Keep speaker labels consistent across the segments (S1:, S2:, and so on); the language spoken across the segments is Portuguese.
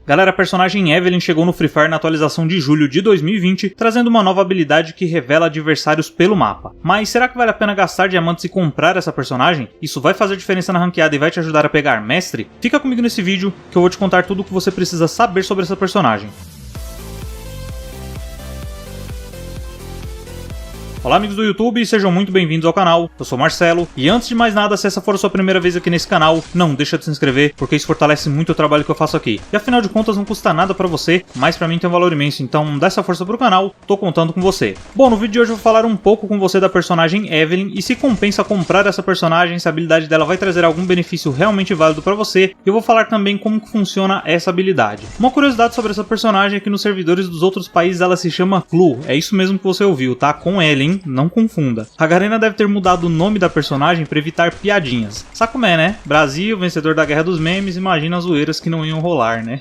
S1: Galera, a personagem Evelynn chegou no Free Fire na atualização de julho de 2020, trazendo uma nova habilidade que revela adversários pelo mapa. Mas será que vale a pena gastar diamantes e comprar essa personagem? Isso vai fazer diferença na ranqueada e vai te ajudar a pegar mestre? Fica comigo nesse vídeo que eu vou te contar tudo o que você precisa saber sobre essa personagem. Olá amigos do YouTube, sejam muito bem-vindos ao canal, eu sou Marcelo, e antes de mais nada, se essa for a sua primeira vez aqui nesse canal, não deixa de se inscrever, porque isso fortalece muito o trabalho que eu faço aqui. E afinal de contas não custa nada pra você, mas pra mim tem um valor imenso, então dá essa força pro canal, tô contando com você. Bom, no vídeo de hoje eu vou falar um pouco com você da personagem Evelynn, e se compensa comprar essa personagem, se a habilidade dela vai trazer algum benefício realmente válido pra você, e eu vou falar também como que funciona essa habilidade. Uma curiosidade sobre essa personagem é que nos servidores dos outros países ela se chama Clu, é isso mesmo que você ouviu, tá? Com L, hein? Não confunda. A Garena deve ter mudado o nome da personagem para evitar piadinhas. Sabe como é, né? Brasil, vencedor da Guerra dos Memes, imagina as zoeiras que não iam rolar, né?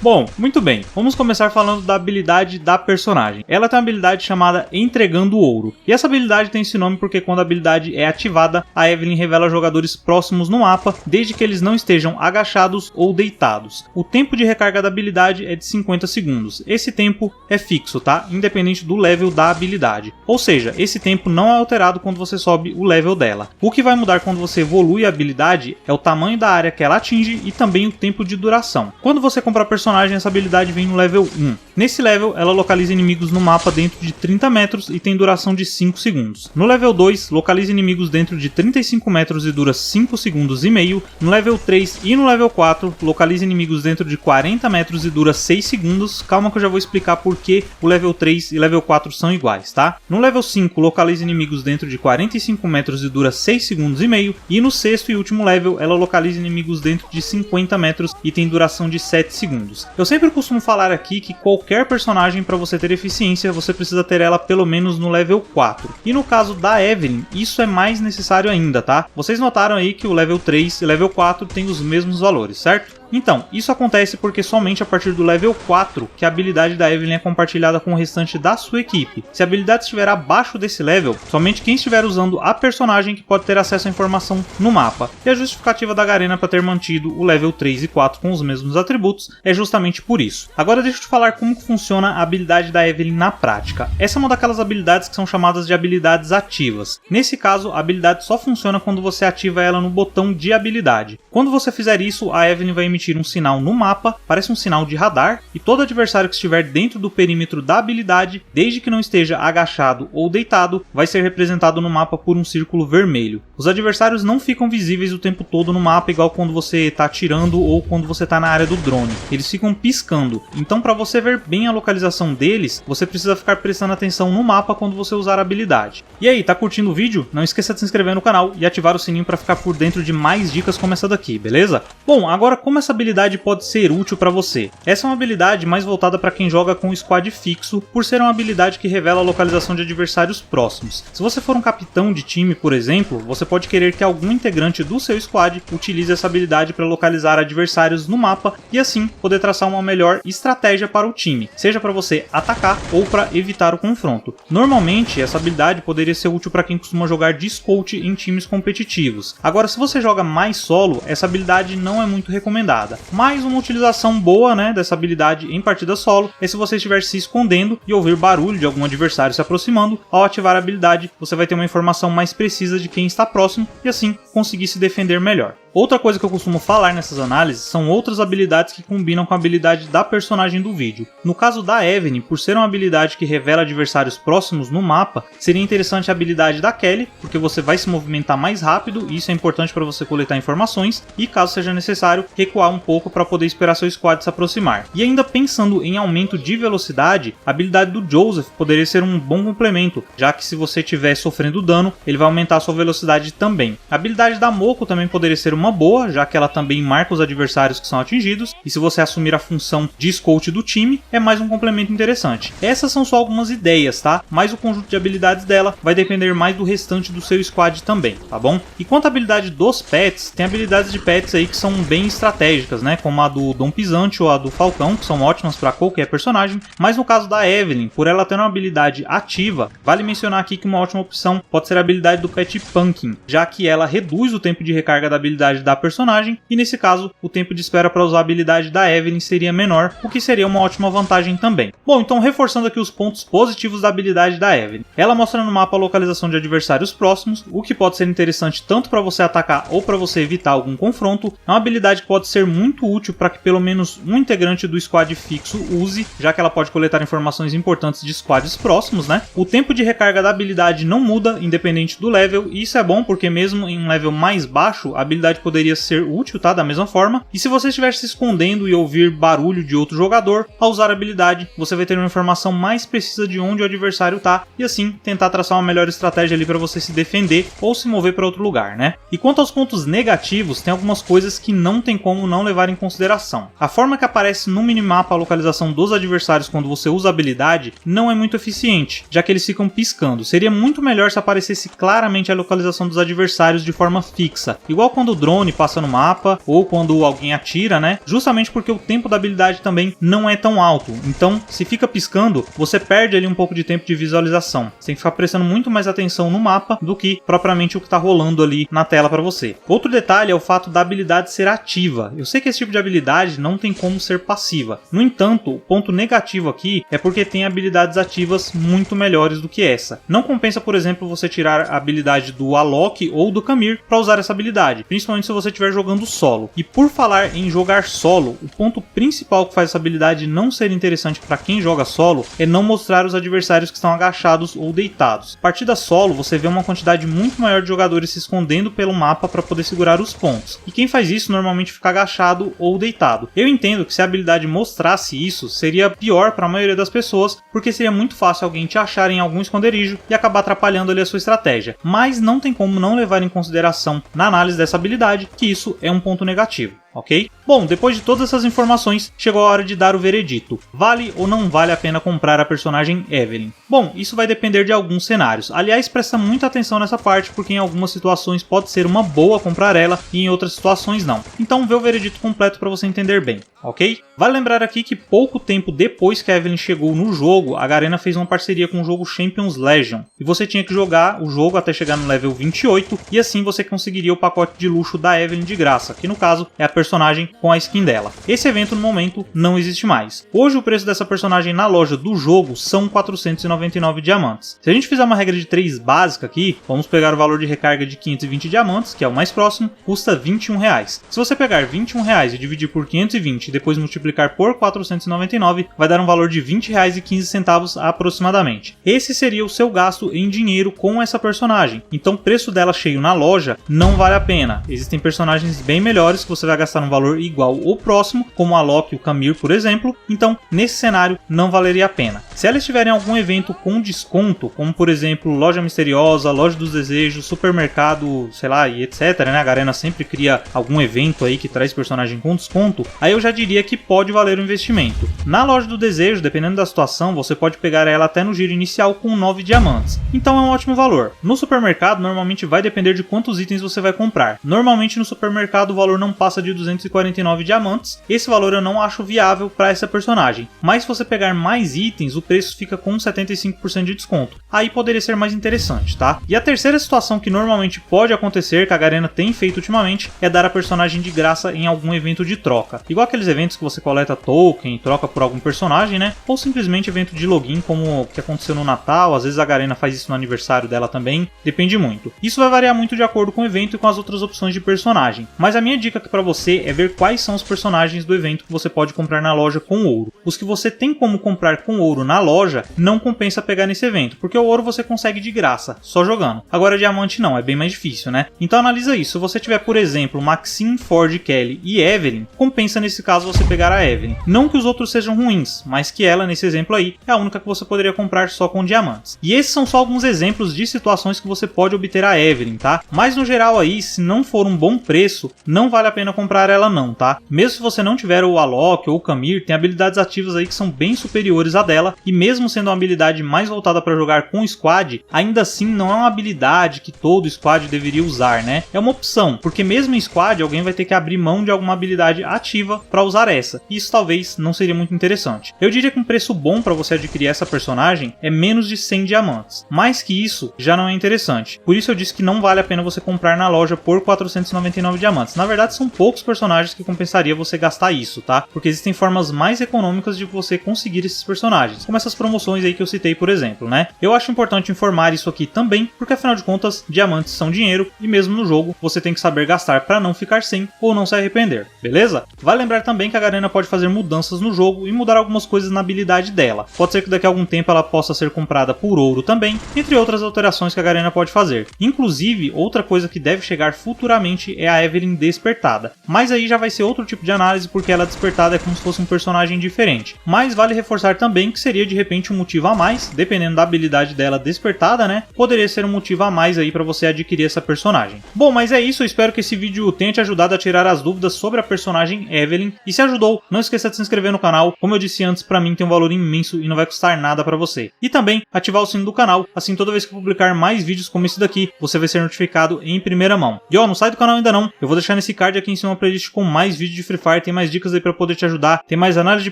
S1: Bom, muito bem. Vamos começar falando da habilidade da personagem. Ela tem uma habilidade chamada Entregando Ouro. E essa habilidade tem esse nome porque quando a habilidade é ativada, a Evelynn revela jogadores próximos no mapa, desde que eles não estejam agachados ou deitados. O tempo de recarga da habilidade é de 50 segundos. Esse tempo é fixo, tá? Independente do level da habilidade. Ou seja, esse tempo não é alterado quando você sobe o level dela. O que vai mudar quando você evolui a habilidade é o tamanho da área que ela atinge e também o tempo de duração. Quando você compra a personagem, essa habilidade vem no level 1. Nesse level, ela localiza inimigos no mapa dentro de 30 metros e tem duração de 5 segundos. No level 2, localiza inimigos dentro de 35 metros e dura 5 segundos e meio. No level 3 e no level 4, localiza inimigos dentro de 40 metros e dura 6 segundos. Calma que eu já vou explicar por que o level 3 e level 4 são iguais, tá? No level 5, localiza inimigos dentro de 45 metros e dura 6 segundos e meio, e no sexto e último level ela localiza inimigos dentro de 50 metros e tem duração de 7 segundos. Eu sempre costumo falar aqui que qualquer personagem para você ter eficiência, você precisa ter ela pelo menos no level 4. E no caso da Evelynn, isso é mais necessário ainda, tá? Vocês notaram aí que o level 3 e level 4 tem os mesmos valores, certo? Então, isso acontece porque somente a partir do level 4 que a habilidade da Evelynn é compartilhada com o restante da sua equipe. Se a habilidade estiver abaixo desse level, somente quem estiver usando a personagem que pode ter acesso à informação no mapa. E a justificativa da Garena para ter mantido o level 3 e 4 com os mesmos atributos é justamente por isso. Agora deixa eu te falar como que funciona a habilidade da Evelynn na prática. Essa é uma daquelas habilidades que são chamadas de habilidades ativas. Nesse caso, a habilidade só funciona quando você ativa ela no botão de habilidade. Quando você fizer isso, a Evelynn vai emitir um sinal no mapa, parece um sinal de radar, e todo adversário que estiver dentro do perímetro da habilidade, desde que não esteja agachado ou deitado, vai ser representado no mapa por um círculo vermelho. Os adversários não ficam visíveis o tempo todo no mapa, igual quando você está atirando ou quando você está na área do drone. Eles ficam piscando, então para você ver bem a localização deles, você precisa ficar prestando atenção no mapa quando você usar a habilidade. E aí, tá curtindo o vídeo? Não esqueça de se inscrever no canal e ativar o sininho para ficar por dentro de mais dicas como essa daqui, beleza? Bom, agora como essa habilidade pode ser útil para você? Essa é uma habilidade mais voltada para quem joga com o squad fixo, por ser uma habilidade que revela a localização de adversários próximos. Se você for um capitão de time, por exemplo, você pode querer que algum integrante do seu squad utilize essa habilidade para localizar adversários no mapa e assim poder traçar uma melhor estratégia para o time, seja para você atacar ou para evitar o confronto. Normalmente, essa habilidade poderia ser útil para quem costuma jogar de scout em times competitivos. Agora, se você joga mais solo, essa habilidade não é muito recomendada. Mas uma utilização boa, né, dessa habilidade em partida solo é se você estiver se escondendo e ouvir barulho de algum adversário se aproximando. Ao ativar a habilidade, você vai ter uma informação mais precisa de quem está próximo e assim conseguir se defender melhor. Outra coisa que eu costumo falar nessas análises são outras habilidades que combinam com a habilidade da personagem do vídeo. No caso da Evelynn, por ser uma habilidade que revela adversários próximos no mapa, seria interessante a habilidade da Kelly, porque você vai se movimentar mais rápido e isso é importante para você coletar informações e, caso seja necessário, recuar um pouco para poder esperar seu squad se aproximar. E ainda pensando em aumento de velocidade, a habilidade do Joseph poderia ser um bom complemento, já que se você estiver sofrendo dano, ele vai aumentar a sua velocidade também. A habilidade da Moko também poderia ser uma boa, já que ela também marca os adversários que são atingidos, e se você assumir a função de scout do time, é mais um complemento interessante. Essas são só algumas ideias, tá? Mas o conjunto de habilidades dela vai depender mais do restante do seu squad também, tá bom? E quanto à habilidade dos pets, tem habilidades de pets aí que são bem estratégicas, né? Como a do Dom Pisante ou a do Falcão, que são ótimas para qualquer personagem, mas no caso da Evelynn, por ela ter uma habilidade ativa, vale mencionar aqui que uma ótima opção pode ser a habilidade do Pet Pumpkin, já que ela reduz o tempo de recarga da habilidade habilidade da personagem, e nesse caso, o tempo de espera para usar a habilidade da Evelyn seria menor, o que seria uma ótima vantagem também. Bom, então reforçando aqui os pontos positivos da habilidade da Evelyn. Ela mostra no mapa a localização de adversários próximos, o que pode ser interessante tanto para você atacar ou para você evitar algum confronto. É uma habilidade que pode ser muito útil para que pelo menos um integrante do squad fixo use, já que ela pode coletar informações importantes de squads próximos, né? O tempo de recarga da habilidade não muda, independente do level, e isso é bom porque mesmo em um level mais baixo, a habilidade poderia ser útil, tá? Da mesma forma. E se você estiver se escondendo e ouvir barulho de outro jogador, ao usar a habilidade, você vai ter uma informação mais precisa de onde o adversário tá, e assim tentar traçar uma melhor estratégia ali para você se defender ou se mover para outro lugar, né? E quanto aos pontos negativos, tem algumas coisas que não tem como não levar em consideração. A forma que aparece no minimapa a localização dos adversários quando você usa a habilidade não é muito eficiente, já que eles ficam piscando. Seria muito melhor se aparecesse claramente a localização dos adversários de forma fixa, igual quando o drone passa no mapa ou quando alguém atira, né? Justamente porque o tempo da habilidade também não é tão alto. Então, se fica piscando, você perde ali um pouco de tempo de visualização. Você tem que ficar prestando muito mais atenção no mapa do que propriamente o que está rolando ali na tela para você. Outro detalhe é o fato da habilidade ser ativa. Eu sei que esse tipo de habilidade não tem como ser passiva. No entanto, o ponto negativo aqui é porque tem habilidades ativas muito melhores do que essa. Não compensa, por exemplo, você tirar a habilidade do Alok ou do Camir para usar essa habilidade, principalmente se você estiver jogando solo. E por falar em jogar solo, o ponto principal que faz essa habilidade não ser interessante para quem joga solo é não mostrar os adversários que estão agachados ou deitados. Partida solo, você vê uma quantidade muito maior de jogadores se escondendo pelo mapa para poder segurar os pontos. E quem faz isso normalmente fica agachado ou deitado. Eu entendo que se a habilidade mostrasse isso, seria pior para a maioria das pessoas, porque seria muito fácil alguém te achar em algum esconderijo e acabar atrapalhando ali a sua estratégia. Mas não tem como não levar em consideração na análise dessa habilidade que isso é um ponto negativo. Ok? Bom, depois de todas essas informações, chegou a hora de dar o veredito. Vale ou não vale a pena comprar a personagem Evelyn? Bom, isso vai depender de alguns cenários. Aliás, presta muita atenção nessa parte, porque em algumas situações pode ser uma boa comprar ela e em outras situações não. Então vê o veredito completo para você entender bem, ok? Vale lembrar aqui que pouco tempo depois que a Evelyn chegou no jogo, a Garena fez uma parceria com o jogo Champions Legion, e você tinha que jogar o jogo até chegar no level 28, e assim você conseguiria o pacote de luxo da Evelyn de graça, que no caso é a personagem com a skin dela. Esse evento no momento não existe mais. Hoje o preço dessa personagem na loja do jogo são 499 diamantes. Se a gente fizer uma regra de 3 básica aqui, vamos pegar o valor de recarga de 520 diamantes, que é o mais próximo, custa R$21. Se você pegar R$21 e dividir por 520 e depois multiplicar por 499, vai dar um valor de R$20,15 aproximadamente. Esse seria o seu gasto em dinheiro com essa personagem. Então o preço dela cheio na loja não vale a pena. Existem personagens bem melhores que você vai gastar um valor igual ou próximo, como a Alok e o Camir, por exemplo. Então nesse cenário não valeria a pena. Se ela estiver em algum evento com desconto, como por exemplo Loja Misteriosa, Loja dos Desejos, Supermercado, sei lá, e etc, né? A Garena sempre cria algum evento aí que traz personagem com desconto, aí eu já diria que pode valer o investimento. Na Loja do Desejo, dependendo da situação, você pode pegar ela até no giro inicial com 9 diamantes. Então é um ótimo valor. No supermercado, normalmente vai depender de quantos itens você vai comprar. Normalmente no supermercado o valor não passa de 249 diamantes. Esse valor eu não acho viável para essa personagem. Mas se você pegar mais itens, o preço fica com 75% de desconto. Aí poderia ser mais interessante, tá? E a terceira situação que normalmente pode acontecer, que a Garena tem feito ultimamente, é dar a personagem de graça em algum evento de troca. Igual aqueles eventos que você coleta token e troca por algum personagem, né? Ou simplesmente evento de login, como o que aconteceu no Natal. Às vezes a Garena faz isso no aniversário dela também. Depende muito. Isso vai variar muito de acordo com o evento e com as outras opções de personagem. Mas a minha dica aqui pra você é ver quais são os personagens do evento que você pode comprar na loja com ouro. Os que você tem como comprar com ouro na loja, não compensa pegar nesse evento, porque o ouro você consegue de graça, só jogando. Agora diamante não, é bem mais difícil, né? Então analisa isso. Se você tiver, por exemplo, Maxine, Ford, Kelly e Evelyn, compensa nesse caso você pegar a Evelyn. Não que os outros sejam ruins, mas que ela, nesse exemplo aí, é a única que você poderia comprar só com diamantes. E esses são só alguns exemplos de situações que você pode obter a Evelyn, tá? Mas no geral aí, se não for um bom preço, não vale a pena comprar comprar ela não, tá? Mesmo se você não tiver o Alok ou o Camir, tem habilidades ativas aí que são bem superiores à dela, e mesmo sendo uma habilidade mais voltada para jogar com o squad, ainda assim não é uma habilidade que todo squad deveria usar, né? É uma opção, porque mesmo em squad alguém vai ter que abrir mão de alguma habilidade ativa para usar essa, e isso talvez não seria muito interessante. Eu diria que um preço bom para você adquirir essa personagem é menos de 100 diamantes, mais que isso já não é interessante, por isso eu disse que não vale a pena você comprar na loja por 499 diamantes. Na verdade são poucos personagens que compensaria você gastar isso, tá? Porque existem formas mais econômicas de você conseguir esses personagens, como essas promoções aí que eu citei, por exemplo, né? Eu acho importante informar isso aqui também, porque afinal de contas, diamantes são dinheiro, e mesmo no jogo, você tem que saber gastar para não ficar sem ou não se arrepender, beleza? Vale lembrar também que a Garena pode fazer mudanças no jogo e mudar algumas coisas na habilidade dela. Pode ser que daqui a algum tempo ela possa ser comprada por ouro também, entre outras alterações que a Garena pode fazer. Inclusive, outra coisa que deve chegar futuramente é a Evelyn despertada, mas aí já vai ser outro tipo de análise, porque ela despertada é como se fosse um personagem diferente. Mas vale reforçar também que seria de repente um motivo a mais, dependendo da habilidade dela despertada, né? Poderia ser um motivo a mais aí para você adquirir essa personagem. Bom, mas é isso, eu espero que esse vídeo tenha te ajudado a tirar as dúvidas sobre a personagem Evelyn, e se ajudou, não esqueça de se inscrever no canal. Como eu disse antes, para mim tem um valor imenso e não vai custar nada para você. E também ativar o sino do canal, assim toda vez que eu publicar mais vídeos como esse daqui, você vai ser notificado em primeira mão. E ó, não sai do canal ainda não, eu vou deixar nesse card aqui em cima uma playlist com mais vídeos de Free Fire, tem mais dicas aí para poder te ajudar, tem mais análise de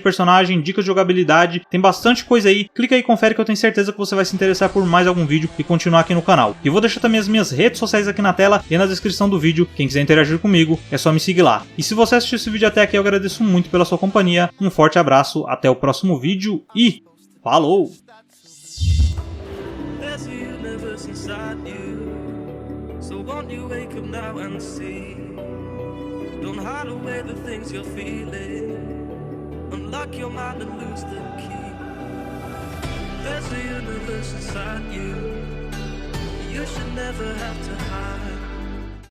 S1: personagem, dicas de jogabilidade, tem bastante coisa aí. Clica aí e confere que eu tenho certeza que você vai se interessar por mais algum vídeo e continuar aqui no canal. E vou deixar também as minhas redes sociais aqui na tela e na descrição do vídeo. Quem quiser interagir comigo, é só me seguir lá. E se você assistiu esse vídeo até aqui, eu agradeço muito pela sua companhia. Um forte abraço, até o próximo vídeo e falou!
S2: Unlock your mind and lose the key. There's a universe inside you. You should never have to hide.